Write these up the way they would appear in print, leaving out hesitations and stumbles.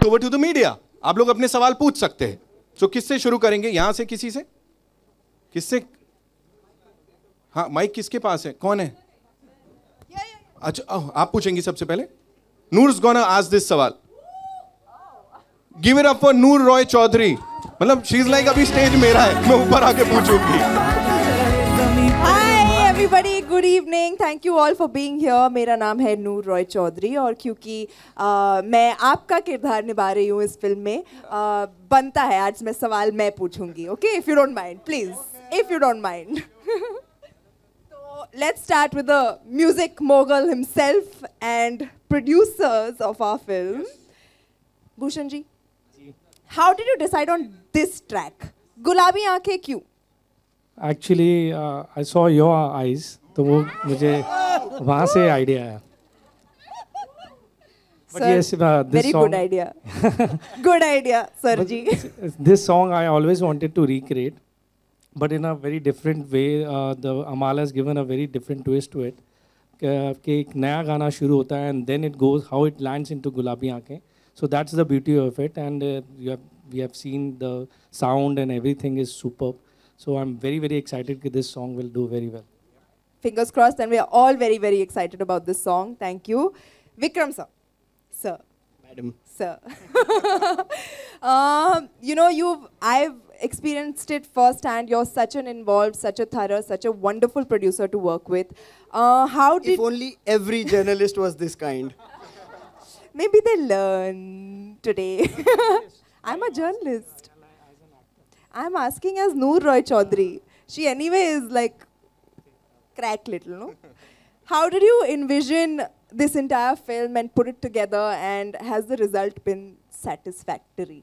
Over to the media. आप लोग अपने सवाल पूछ सकते हैं. तो किससे शुरू करेंगे? यहां से किसी से? किससे? हाँ, माइक किसके पास है? कौन है? अच्छा, आप पूछेंगी सबसे पहले. नूर's gonna ask this सवाल. Give it up for नूर रॉय चौधरी. मतलब she's like अभी स्टेज मेरा है, मैं ऊपर आके पूछूंगी. Hi everybody, good evening. Thank you all for being here. मेरा नाम है नूर रॉय चौधरी और क्योंकि मैं आपका किरदार निभा रही हूँ इस फिल्म में, बनता है आज मैं सवाल मैं पूछूंगी. Okay, if you don't mind, please. If you don't mind. Let's start with the music mogul himself and producers of our film. Bhushan ji, how did you decide on this track? Gulabi aankhein kyun? Actually, I saw your eyes, तो वो मुझे वहाँ से idea आया. But Sir, yes, this very song, good idea. Good idea, sir ji. This song I always wanted to recreate, but in a very different way. The Amala has given a very different twist to it. कि एक नया गाना शुरू होता है and then it goes how it lands into गुलाबी आँखें. So that's the beauty of it, and we have seen the sound and everything is superb. So I'm very, very excited that this song will do very well. Fingers crossed, and we are all very, very excited about this song. Thank you. Vikram sir. Sir. Madam. Sir. I've experienced it firsthand. You're such an involved, such a thorough, such a wonderful producer to work with. If only every journalist was this kind. Maybe they learn today. I'm a journalist. I'm asking as Noor Roy Chaudhary. She anyway is like crack little, no? How did you envision this entire film and put it together, and has the result been satisfactory?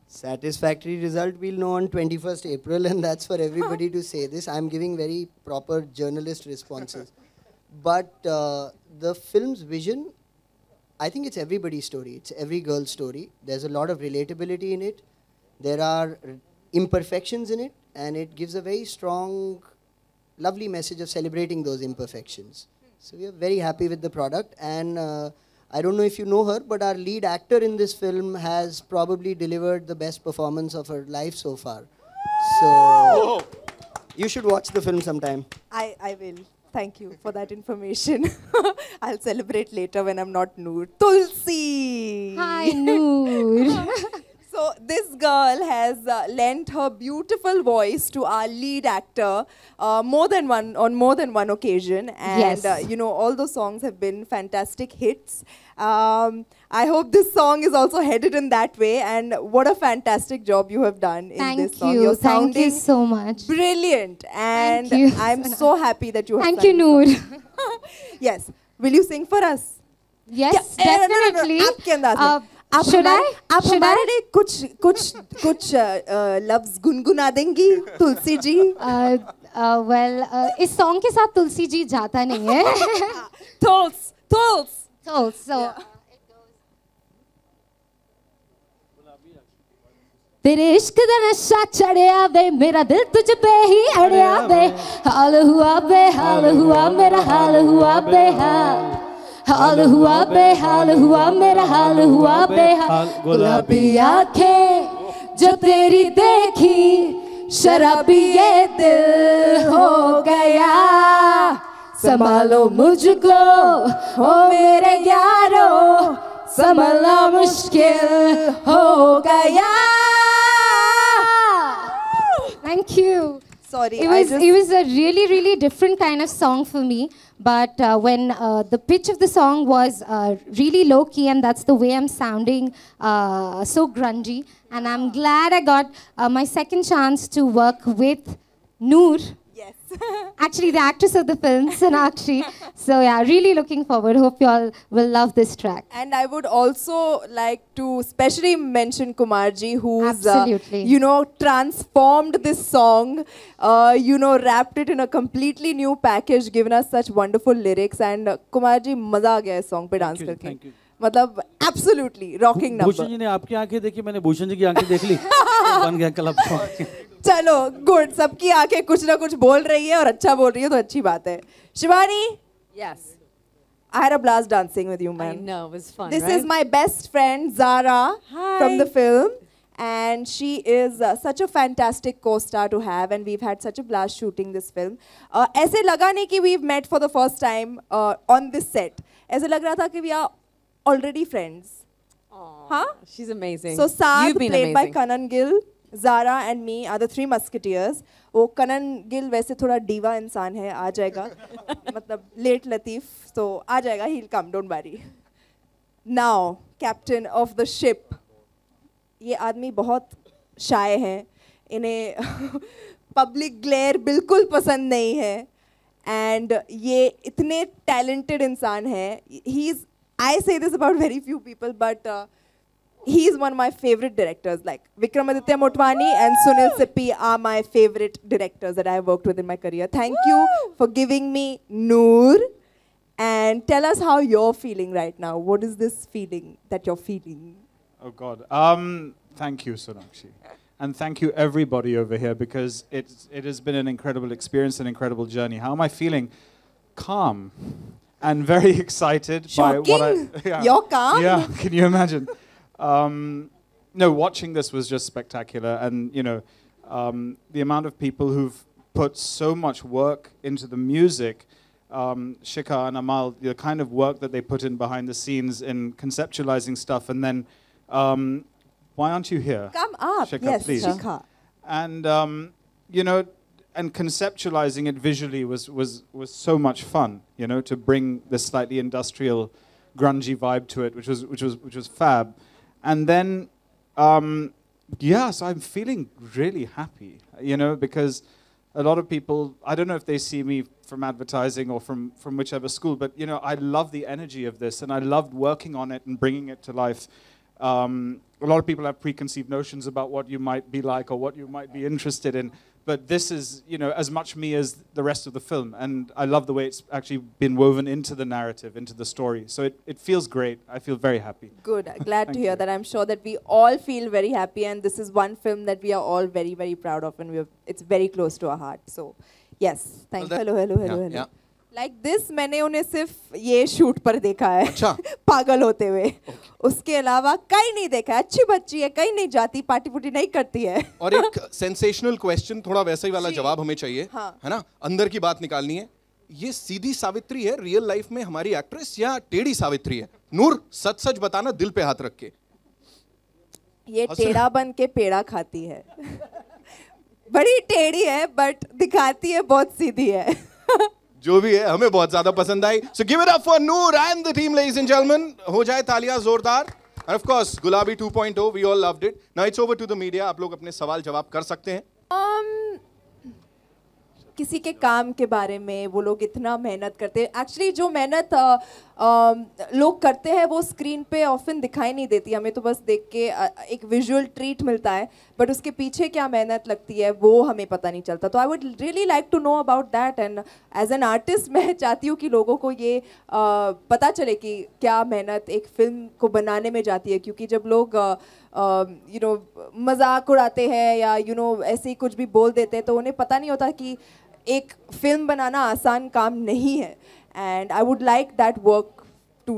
Satisfactory result we'll know on 21st April, and that's for everybody to say this. I'm giving very proper journalist responses. But the film's vision, I think it's everybody's story. It's every girl's story. There's a lot of relatability in it. There are imperfections in it, and it gives a very strong, lovely message of celebrating those imperfections. So we are very happy with the product, and I don't know if you know her, but our lead actor in this film has probably delivered the best performance of her life so far. So you should watch the film sometime. I will. Thank you for that information. I'll celebrate later when I'm not Noor. Tulsi! Hi, Noor. So this girl has lent her beautiful voice to our lead actor on more than one occasion, and Yes. all those songs have been fantastic hits. I hope this song is also headed in that way, and what a fantastic job you have done in this song. You're Thank you sounding so much. brilliant, and Thank you. I'm so happy that you have Thank sung you, Noor. Yes. Will you sing for us? Yes, No, definitely. आपके अंदाज में. आप Should I? आप Should हमारे I? लिए कुछ लफ्ज गुनगुना देंगी तुलसी जी? इस सॉन्ग के साथ तुलसी जी जाता नहीं है. Tulsi. So तेरे इश्क दा नशा चढ़िया वे, मेरा दिल तुझ पे ही अड़िया वे, हाल हुआ बेहाल हुआ मेरा हाल हुआ बेहाल, हाल हुआ बेहाल हुआ मेरा हाल हुआ बेहाल. गुलाबी आंखें जो तेरी देखी, शराबी ये दिल हो गया, संभालो मुझको ओ मेरे यारो, संभालना मुश्किल हो गया. Thank you. Sorry, It was a really, really different kind of song for me. But when the pitch of the song was really low key, and that's the way I'm sounding, so grungy. And I'm glad I got my second chance to work with Noor. Yes. Actually, the actress of the film, Sonakshi. So yeah, really looking forward. Hope you all will love this track. And I would also like to specially mention Kumarji, who's Absolutely. Transformed this song, wrapped it in a completely new package, given us such wonderful lyrics. And Kumarji, मजा आ गया इस song पे dance करके. Thank you. मतलब absolutely rocking number. Bhushan ji ने आपकी आंखें देखी, मैंने भूषण जी की आंखें देख ली, बन गया क्लब सॉन्ग. चलो गुड, सबकी आंखें कुछ ना कुछ बोल रही है और अच्छा बोल रही है तो अच्छी बात है. Shivani, Yes. I had a blast dancing with you, I man. know, it was fun, This right? is my best friend, Zara, from the film. And she is such a fantastic co-star to have, and we've had such a blast shooting this film. ऐसे लगा नहीं कि we've met for the first time on this set. ऐसे लग रहा था कि we are already friends. Huh? She's amazing. So Saad, You've been played by amazing. Kanan Gill, Zara and me are the three musketeers. वो Kanan Gill वैसे थोड़ा diva इंसान है, आ जाएगा. मतलब late Latif, so आ जाएगा. He'll come, don't worry. Now, captain of the ship. ये आदमी बहुत शाय हैं. इन्हें public glare बिल्कुल पसंद नहीं है. And ये इतने talented इंसान है. He's, I say this about very few people, but he's one of my favorite directors. Like Vikramaditya Motwani and Sunil Sippi are my favorite directors that I have worked with in my career. Thank you for giving me Noor. And tell us how you're feeling right now. What is this feeling that you're feeling? Oh God. Thank you, Sonakshi. And thank you everybody over here, because it has been an incredible experience, an incredible journey. How am I feeling? Calm and very excited by what I... Shocking. You're calm? Yeah, can you imagine? No, watching this was just spectacular, and you know, the amount of people who've put so much work into the music, Shikha and Amal, the kind of work that they put in behind the scenes in conceptualizing stuff, and then why aren't you here? Come up. Shikha, Yes, please. Shikha. And you know, and conceptualizing it visually was so much fun. You know, to bring this slightly industrial, grungy vibe to it, which was fab. And then, yeah, so I'm feeling really happy. You know, because a lot of people, I don't know if they see me from advertising or from whichever school, but you know, I love the energy of this, and I loved working on it and bringing it to life. A lot of people have preconceived notions about what you might be like or what you might be interested in, but this is, you know, as much me as the rest of the film, and I love the way it's actually been woven into the narrative, into the story. So it feels great. I feel very happy. Good. Glad to Thank hear you. that. I'm sure that we all feel very happy, and this is one film that we are all very, very proud of, and it's very close to our heart. So, yes. Thank you. Well, Hello. yeah. Like this, मैंने उन्हें सिर्फ ये shoot पर देखा है. अच्छा. पागल होते हुए. उसके अलावा कहीं नहीं देखा है. अच्छी बच्ची है, कहीं नहीं जाती, पार्टी पुटी नहीं करती है. और एक सेंसेशनल क्वेश्चन, थोड़ा वैसा ही वाला जवाब हमें चाहिए. हाँ. है ना, अंदर की बात निकालनी है. ये सीधी सावित्री है रियल लाइफ में हमारी एक्ट्रेस, या टेढ़ी सावित्री है? नूर, सच सच बताना, दिल पे हाथ रख के. ये टेढ़ा बन के पेड़ा खाती है. बड़ी टेढ़ी है, बट दिखाती है बहुत सीधी है. जो भी है, हमें बहुत ज्यादा पसंद आई. So give it up for Noor and the team, ladies and gentlemen. हो जाए तालियां जोरदार. And of course, Gulabi 2.0, we all loved it. Now it's over to the media. आप लोग अपने सवाल जवाब कर सकते हैं. किसी के काम के बारे में वो लोग इतना मेहनत करते हैं. एक्चुअली जो मेहनत लोग करते हैं वो स्क्रीन पे ऑफन दिखाई नहीं देती. हमें तो बस देख के एक विजुअल ट्रीट मिलता है, बट उसके पीछे क्या मेहनत लगती है वो हमें पता नहीं चलता. तो I would really like to know about that, and as an artist मैं चाहती हूँ कि लोगों को ये पता चले कि क्या मेहनत एक फिल्म को बनाने में जाती है. क्योंकि जब लोग यू नो मजाक उड़ाते हैं या यू नो ऐसे ही कुछ भी बोल देते हैं, तो उन्हें पता नहीं होता कि एक फिल्म बनाना आसान काम नहीं है. And I would like that work to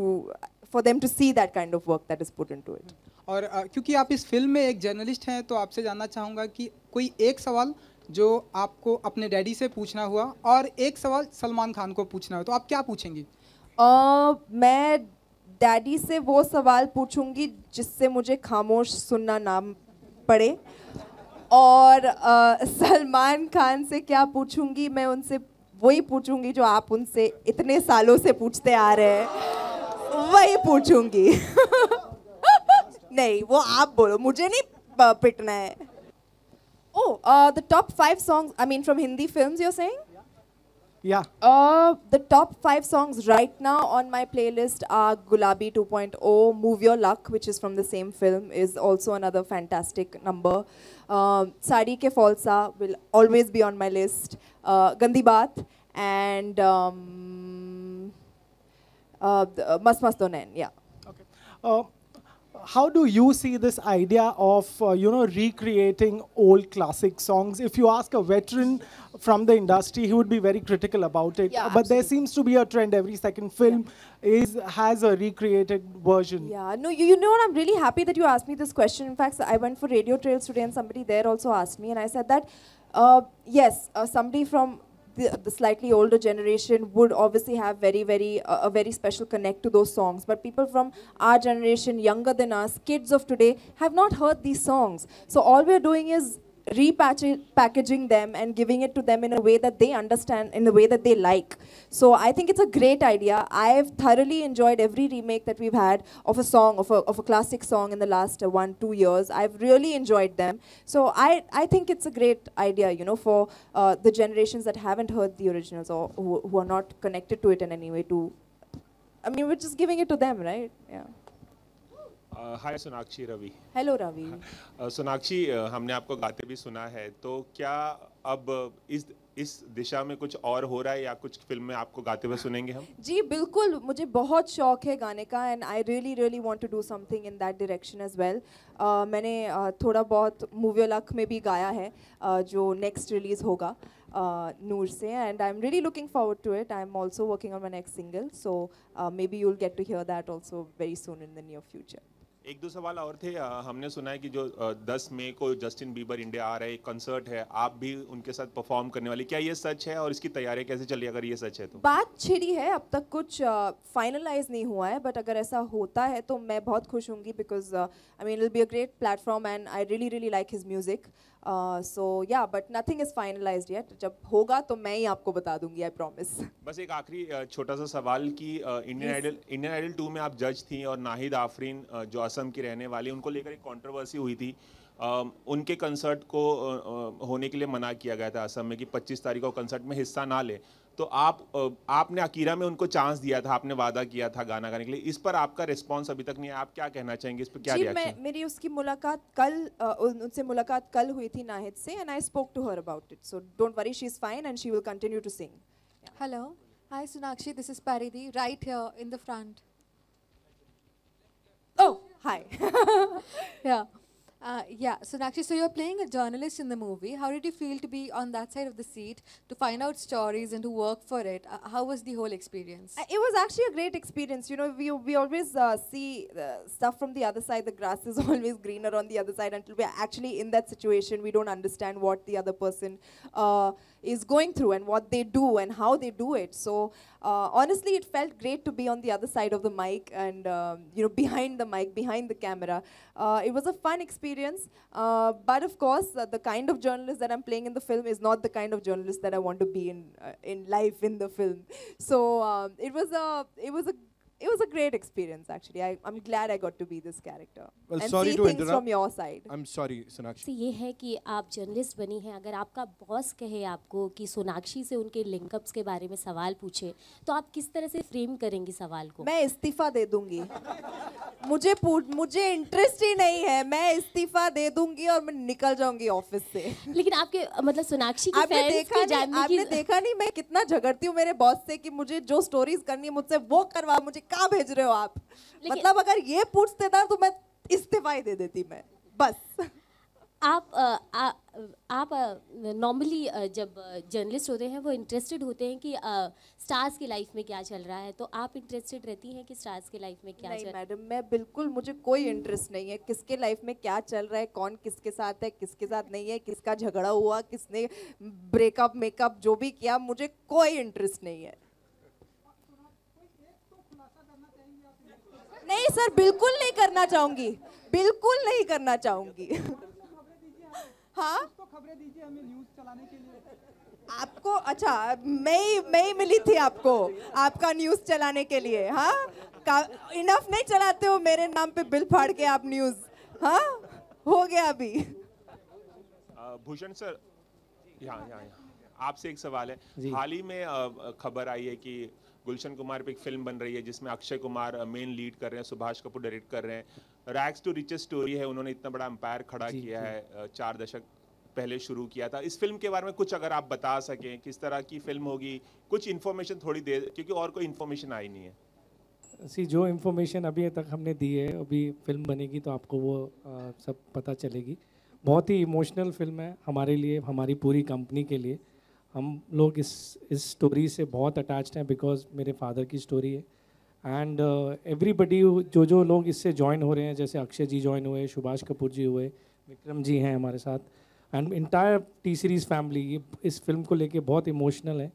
for them to see that kind of work that is put into it. और क्योंकि आप इस फिल्म में एक जर्नलिस्ट हैं, तो आपसे जानना चाहूँगा कि कोई एक सवाल जो आपको अपने डैडी से पूछना हुआ और एक सवाल सलमान खान को पूछना हो, तो आप क्या पूछेंगी? मैं डैडी से वो सवाल पूछूंगी जिससे मुझे खामोश सुनना ना पड़े. और सलमान खान से क्या पूछूंगी? मैं उनसे वही पूछूंगी जो आप उनसे इतने सालों से पूछते आ रहे हैं, वही पूछूंगी. नहीं, वो आप बोलो, मुझे नहीं पिटना है. Oh, the top 5 songs, I mean from Hindi films you're saying? Yeah. The top 5 songs right now on my playlist are Gulabi 2.0, Move Your Luck, which is from the same film, is also another fantastic number. Sadi Ke Falsa will always be on my list. Gandi Baat and Mast Mast Donain, yeah. Okay. how do you see this idea of recreating old classic songs? If you ask a veteran from the industry, he would be very critical about it. Yeah, but there seems to be a trend. Every second film has a recreated version. Yeah, no, you know what? I'm really happy that you asked me this question. In fact, I went for Radio Trails today, and somebody there also asked me, and I said that yes, somebody from the slightly older generation would obviously have a very special connect to those songs, but people from our generation, younger than us, kids of today, have not heard these songs. So all we're doing is repackaging them and giving it to them in a way that they understand, in a way that they like. So I think it's a great idea. I've thoroughly enjoyed every remake that we've had of a song, of a classic song in the last 1-2 years. I've really enjoyed them. So I think it's a great idea, you know, for the generations that haven't heard the originals or who are not connected to it in any way to, I mean, we're just giving it to them, right? Yeah. Hi Sonakshi Ravi. Hello Ravi. Sonakshi, हमने आपको गाते भी सुना है, तो क्या अब इस दिशा में कुछ और हो रहा है या कुछ फिल्म में आपको गाते हुए सुनेंगे हम? जी बिल्कुल, मुझे बहुत शौक है गाने का and I really want to do something in that direction as well. मैंने थोड़ा बहुत मूवी लक में भी गाया है, जो नेक्स्ट रिलीज होगा नूर से, and I am really looking forward to it. I am also working on my next single, so maybe you will get to hear that also very soon in the near future. एक दो सवाल और थे। हमने सुना है कि जो 10 मई को जस्टिन बीबर इंडिया आ रहे, एक कंसर्ट है, आप भी उनके साथ परफॉर्म करने वाली, क्या ये सच है और इसकी तैयारी कैसे चल रही है अगर ये सच है तो? बात छिड़ी है, अब तक कुछ फाइनलाइज नहीं हुआ है, बट अगर ऐसा होता है तो मैं बहुत खुश होंगी, because I mean it will be a great platform and I really like his music. So yeah, but nothing is finalised yet. जब होगा तो मैं ही आपको बता दूंगी, आई प्रॉमिस। बस एक आखिरी छोटा सा सवाल कि इंडियन आइडल 2 में आप जज थी और नाहिद आफरीन जो असम की रहने वाली, उनको लेकर एक कंट्रोवर्सी हुई थी। उनके कंसर्ट को होने के लिए मना किया गया था असम में कि 25 तारीख को कंसर्ट में हिस्सा ना ले, तो आपने अकीरा में उनको चांस दिया था, आपने वादा किया था गाना गाने के लिए। इस पर आपका रिस्पांस अभी तक नहीं है, आप क्या कहना चाहेंगे इस पर, क्या रिएक्शन? मेरी उसकी मुलाकात कल, उनसे मुलाकात कल हुई थी नाहिद से, and I spoke to her about it, so don't worry, she is fine and she will continue to sing. Hello, hi Sonakshi, this is Paridhi, right here in the front. Oh, hi. Yeah, Sonakshi, so you're playing a journalist in the movie. How did you feel to be on that side of the seat, to find out stories and to work for it? How was the whole experience? It was actually a great experience. You know, we always see stuff from the other side. The grass is always greener on the other side. Until we're actually in that situation, we don't understand what the other person is going through and what they do and how they do it. So honestly, it felt great to be on the other side of the mic and you know, behind the mic, behind the camera. It was a fun experience, but of course, the kind of journalist that I'm playing in the film is not the kind of journalist that I want to be in life in the film. So it was a great experience actually. I'm glad I got to be this character. Well, and sorry see to things interrupt. from your side. I'm sorry, Sonakshi. ये है कि आप journalist बनी हैं, अगर आपका boss कहे आपको कि सोनाक्षी से उनके लिंकअप्स के बारे में सवाल पूछे, तो आप किस तरह से फ्रेम करेंगी सवाल को? मैं इस्तीफा दे दूंगी। मुझे इंटरेस्ट ही नहीं है, मैं इस्तीफा दे दूंगी और मैं निकल जाऊंगी ऑफिस से। लेकिन आपके मतलब सोनाक्षी की फैंस के जानने की, आपने देखा नहीं मैं कितना झगड़ती हूँ मेरे बॉस से कि मुझे जो स्टोरीज करनी है मुझसे वो करवा, मुझे कहाँ भेज रहे हो आप? मतलब अगर ये पूछते था तो मैं इस्तीफा ही दे देती मैं, बस। आप नॉर्मली जब जर्नलिस्ट होते हैं वो इंटरेस्टेड होते हैं कि स्टार्स की लाइफ में क्या चल रहा है, तो आप इंटरेस्टेड रहती हैं कि स्टार्स की लाइफ में क्या चल रहा है? नहीं मैडम, मैं बिल्कुल, मुझे कोई इंटरेस्ट नहीं है किसके लाइफ में क्या चल रहा है, कौन किसके साथ है, किसके साथ नहीं है, किसका झगड़ा हुआ, किसने ब्रेकअप मेकअप जो भी किया, मुझे कोई इंटरेस्ट नहीं है। नहीं सर, बिल्कुल नहीं करना चाहूंगी, बिल्कुल नहीं करना चाहूंगी। हाँ, तो खबरें दीजिए हमें न्यूज़ चलाने के लिए। आपको अच्छा, मैं ही मिली थी आपको, आपका न्यूज़ चलाने के लिए? हाँ, इनफ नहीं चलाते हो मेरे नाम पे बिल फाड़ के आप न्यूज़? हाँ, हो गया अभी। भूषण सर, यहाँ आपसे एक सवाल है। हाल ही में खबर आई है कि गुलशन कुमार पे एक फिल्म बन रही है जिसमें अक्षय कुमार मेन लीड कर रहे हैं, सुभाष कपूर डायरेक्ट कर रहे हैं। रैग्स टू रिचेस स्टोरी है, उन्होंने इतना बड़ा एम्पायर खड़ा किया है, 4 दशक पहले शुरू किया था। इस फिल्म के बारे में कुछ अगर आप बता सकें, किस तरह की फिल्म होगी, कुछ इन्फॉर्मेशन थोड़ी दे, क्योंकि और कोई इन्फॉर्मेशन आई नहीं है। सी जो इन्फॉर्मेशन अभी तक हमने दी है, अभी फिल्म बनेगी तो आपको वो सब पता चलेगी। बहुत ही इमोशनल फिल्म है हमारे लिए, हमारी पूरी कंपनी के लिए। हम लोग इस स्टोरी से बहुत अटैच्ड हैं बिकॉज मेरे फादर की स्टोरी है। एंड एवरीबडी जो लोग इससे ज्वाइन हो रहे हैं, जैसे अक्षय जी ज्वाइन हुए, सुभाष कपूर जी हुए, विक्रम जी हैं हमारे साथ, and entire T series family इस फिल्म को लेके बहुत इमोशनल है।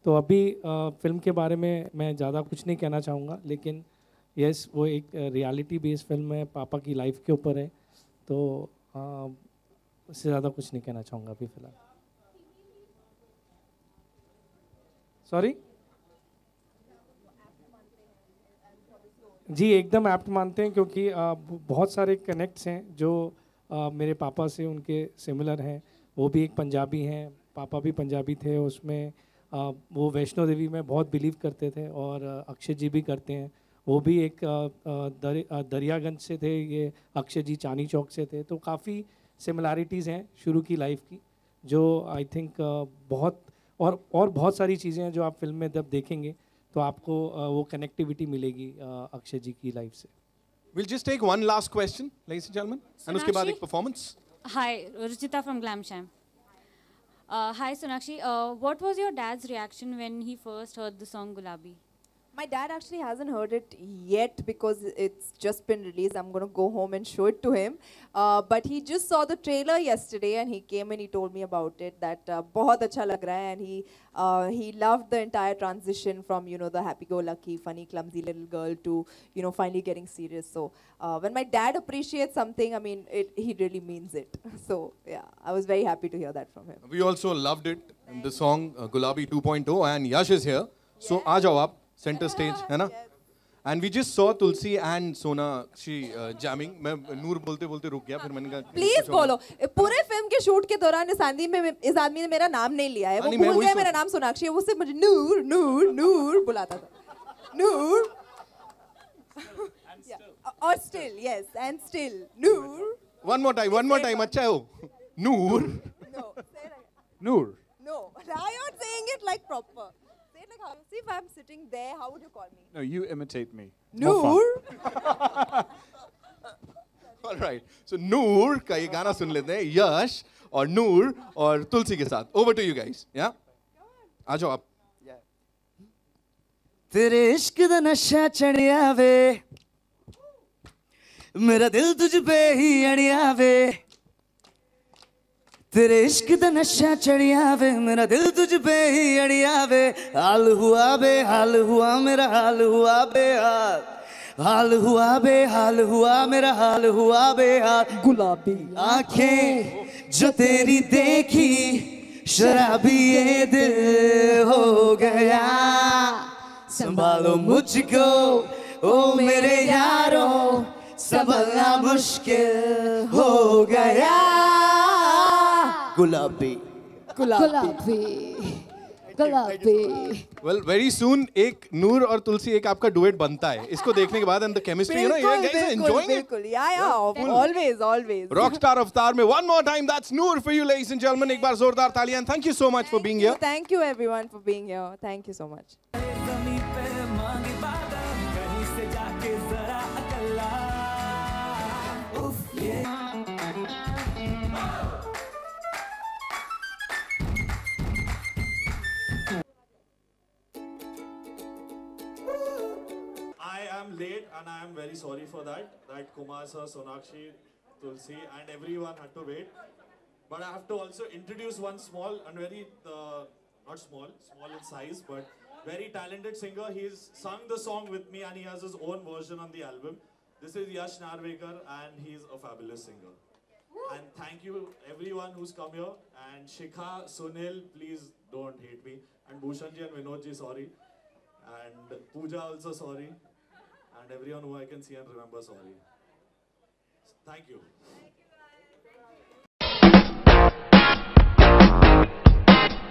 तो अभी फिल्म के बारे में मैं ज़्यादा कुछ नहीं कहना चाहूँगा, लेकिन यस वो एक रियलिटी बेस्ड फिल्म है, पापा की लाइफ के ऊपर है। तो उससे ज़्यादा कुछ नहीं कहना चाहूँगा अभी फ़िलहाल। सॉरी जी, एकदम ऐप्ट मानते हैं क्योंकि बहुत सारे कनेक्ट्स हैं जो मेरे पापा से उनके सिमिलर हैं। वो भी एक पंजाबी हैं, पापा भी पंजाबी थे। उसमें वो वैष्णो देवी में बहुत बिलीव करते थे और अक्षय जी भी करते हैं। वो भी एक दरियागंज से थे, ये अक्षय जी चांदनी चौक से थे। तो काफ़ी सिमिलैरिटीज़ हैं शुरू की लाइफ की, जो आई थिंक बहुत और बहुत सारी चीज़ें हैं जो आप फिल्म में जब देखेंगे तो आपको वो कनेक्टिविटी मिलेगी अक्षय जी की लाइफ से। We'll just take one last question, ladies and gentlemen, and उसके बाद एक performance. Hi, Ruchita from Glamsham. Hi, Sonakshi. What was your dad's reaction when he first heard the song Gulabi? My dad actually hasn't heard it yet because it's just been released. I'm going to go home and show it to him. But he just saw the trailer yesterday and he came and he told me about it, that बहुत अच्छा लग रहा है, and he loved the entire transition from, you know, the happy-go-lucky, funny, clumsy little girl to, you know, finally getting serious. So when my dad appreciates something, I mean, he really means it. So yeah, I was very happy to hear that from him. We also loved it in the song Gulabi 2.0, and Yash is here. So आ जाओ आप center stage, है ना? And we just saw Tulsi and Sonakshi jamming. मैं नूर बोलते बोलते रुक गया, फिर मैंने कहा प्लीज बोलो। पूरे फिल्म के शूट के दौरान इस आदमी ने मेरा नाम नहीं लिया है। वो भूल गया मेरा नाम सोनाक्षी है। वो सिर्फ मुझे नूर नूर नूर बुलाता था। नूर और still, yes, and still Noor. one more time अच्छा है वो नूर। No, say it again. Noor. No, now you're saying it like proper. Say it like how. See, if I'm sitting there, how would you call me? No, you imitate me. Noor. All right. So नूर का ये गाना सुन लेते हैं, यश और नूर और तुलसी के साथ। Over to you guys. Yeah. आ जाओ आप। तेरे इश्क दा नशा चढ़िया वे, मेरा दिल तुझ पे ही अड़िया वे। तेरे इश्क दा नशा चढ़िया वे, मेरा दिल तुझ पे ही अड़िया वे। हाल हुआ बेहाल हुआ मेरा, हाल हुआ बेहाल, हाल हुआ बेहाल हुआ मेरा, हाल हुआ बेहाल। गुलाबी आंखें जो तेरी देखी, शराबी ये दिल हो गया। संभालो मुझको ओ मेरे यारों, संभलना मुश्किल हो गया। गुलाबी गुलाबी गुलाबी। Well, very soon एक नूर और तुलसी एक आपका डुएट बनता है। इसको देखने के बाद and the chemistry, you know, you guys are enjoying it. Yeah, always. Rockstar Avatar में one more time, that's Noor for you, ladies and gentlemen. एक बार जोरदार तालियां, and thank you so much for being here. Thank you everyone for being here. Thank you so much. I am late and I am very sorry for that. That Kumar sir, Sonakshi, Tulsi and everyone had to wait. But I have to also introduce one small and very, not small, small in size, but very talented singer. He's sung the song with me and he has his own version on the album. This is Yash Narvekar and he's a fabulous singer. And thank you everyone who's come here. And Shikha, Sunil, please don't hate me. And Bhushanji and Vinodji, sorry. And Pooja also sorry. And everyone who I can see and remember, sorry. Thank you.